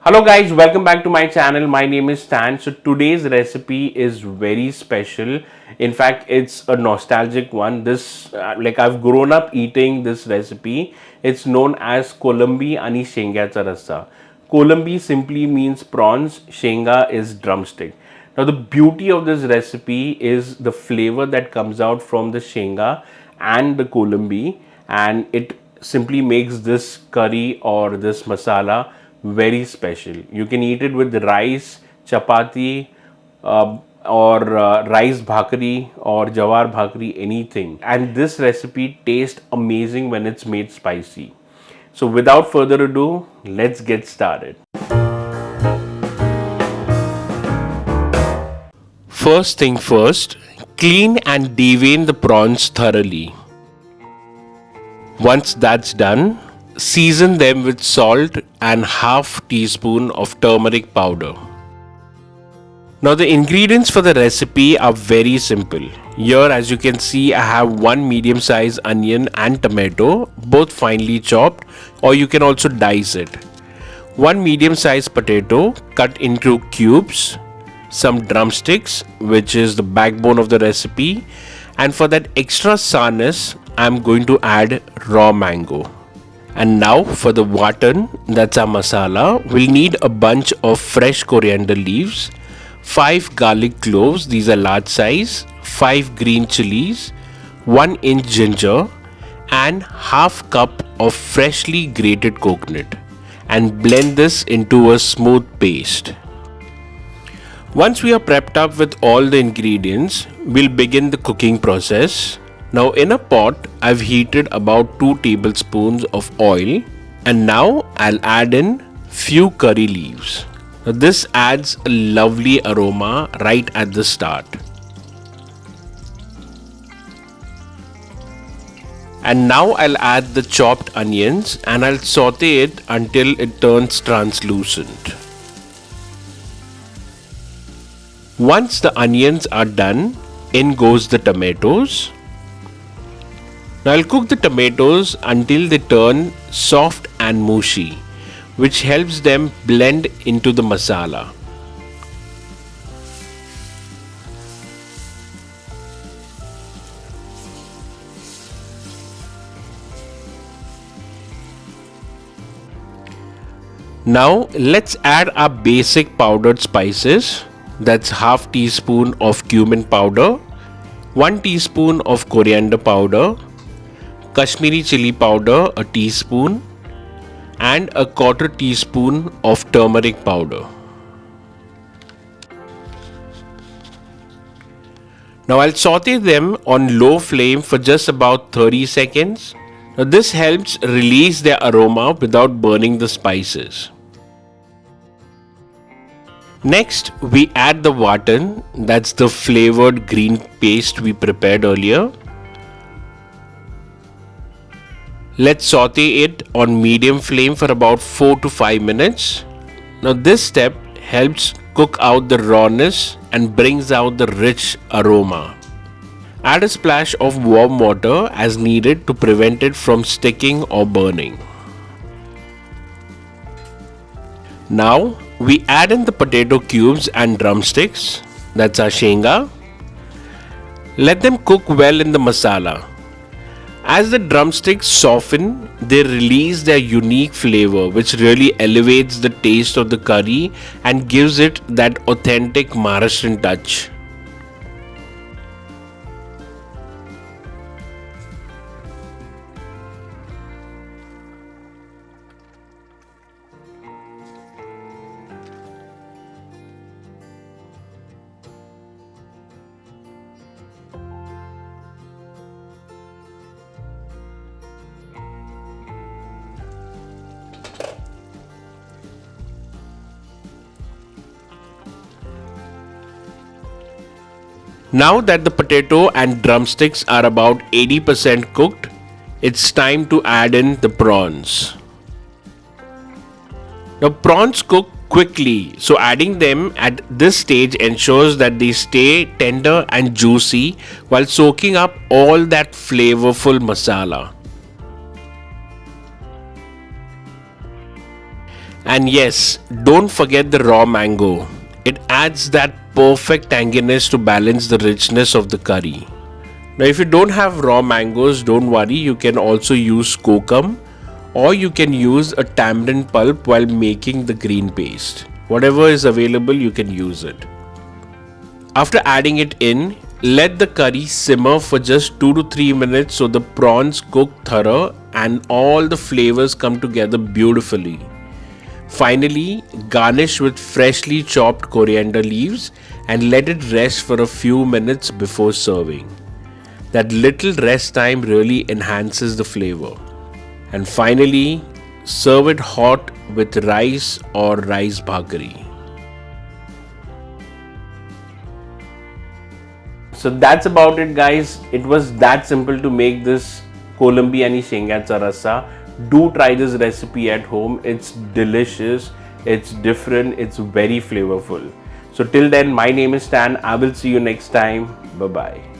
Hello guys, welcome back to my channel. My name is Stan. So today's recipe is very special. In fact, it's a nostalgic one. I've grown up eating this recipe. It's known as Kolambi ani Shengacha Rassa. Kolambi simply means prawns, Shenga is drumstick. Now the beauty of this recipe is the flavor that comes out from the Shenga and the Kolambi, and it simply makes this curry or this masala very special. You can eat it with rice, chapati, or rice bhakri or jawar bhakri, anything. And this recipe tastes amazing when it's made spicy. So without further ado, let's get started. First thing first, clean and devein the prawns thoroughly. Once that's done, season them with salt and half teaspoon of turmeric powder. Now the ingredients for the recipe are very simple. Here, as you can see, I have one medium sized onion and tomato, both finely chopped, or you can also dice it. One medium sized potato cut into cubes, some drumsticks, which is the backbone of the recipe, and for that extra sourness I'm going to add raw mango. And now for the watan, that's our masala, we'll need a bunch of fresh coriander leaves, 5 garlic cloves, these are large size, 5 green chilies, 1 inch ginger, and half cup of freshly grated coconut, and blend this into a smooth paste. Once we are prepped up with all the ingredients, we'll begin the cooking process. Now in a pot, I've heated about 2 tablespoons of oil, and now I'll add in few curry leaves. Now this adds a lovely aroma right at the start. And now I'll add the chopped onions and I'll saute it until it turns translucent. Once the onions are done, in goes the tomatoes. Now I'll cook the tomatoes until they turn soft and mushy, which helps them blend into the masala. Now let's add our basic powdered spices. That's half teaspoon of cumin powder, 1 teaspoon of coriander powder, Kashmiri chili powder a teaspoon, and a quarter teaspoon of turmeric powder. Now I'll saute them on low flame for just about 30 seconds. Now this helps release their aroma without burning the spices. Next, we add the watan, that's the flavored green paste we prepared earlier. Let's saute it on medium flame for about 4 to 5 minutes. Now this step helps cook out the rawness and brings out the rich aroma. Add a splash of warm water as needed to prevent it from sticking or burning. Now we add in the potato cubes and drumsticks, that's our Shenga. Let them cook well in the masala. As the drumsticks soften, they release their unique flavor, which really elevates the taste of the curry and gives it that authentic Maharashtrian touch. Now that the potato and drumsticks are about 80% cooked, it's time to add in the prawns. Now prawns cook quickly, so adding them at this stage ensures that they stay tender and juicy while soaking up all that flavorful masala. And yes, don't forget the raw mango. It adds that perfect tanginess to balance the richness of the curry. Now, if you don't have raw mangoes, don't worry, you can also use kokum or you can use a tamarind pulp while making the green paste. Whatever is available, you can use it. After adding it in, let the curry simmer for just 2 to 3 minutes so the prawns cook thorough and all the flavors come together beautifully. Finally, garnish with freshly chopped coriander leaves and let it rest for a few minutes before serving. That little rest time really enhances the flavor. And finally, serve it hot with rice or rice bhakri. So that's about it, guys. It was that simple to make this Kolambi and Shenga Rassa. Do try this recipe at home. It's delicious, it's different, it's very flavorful. So till then, my name is Stan. I will see you next time. Bye bye.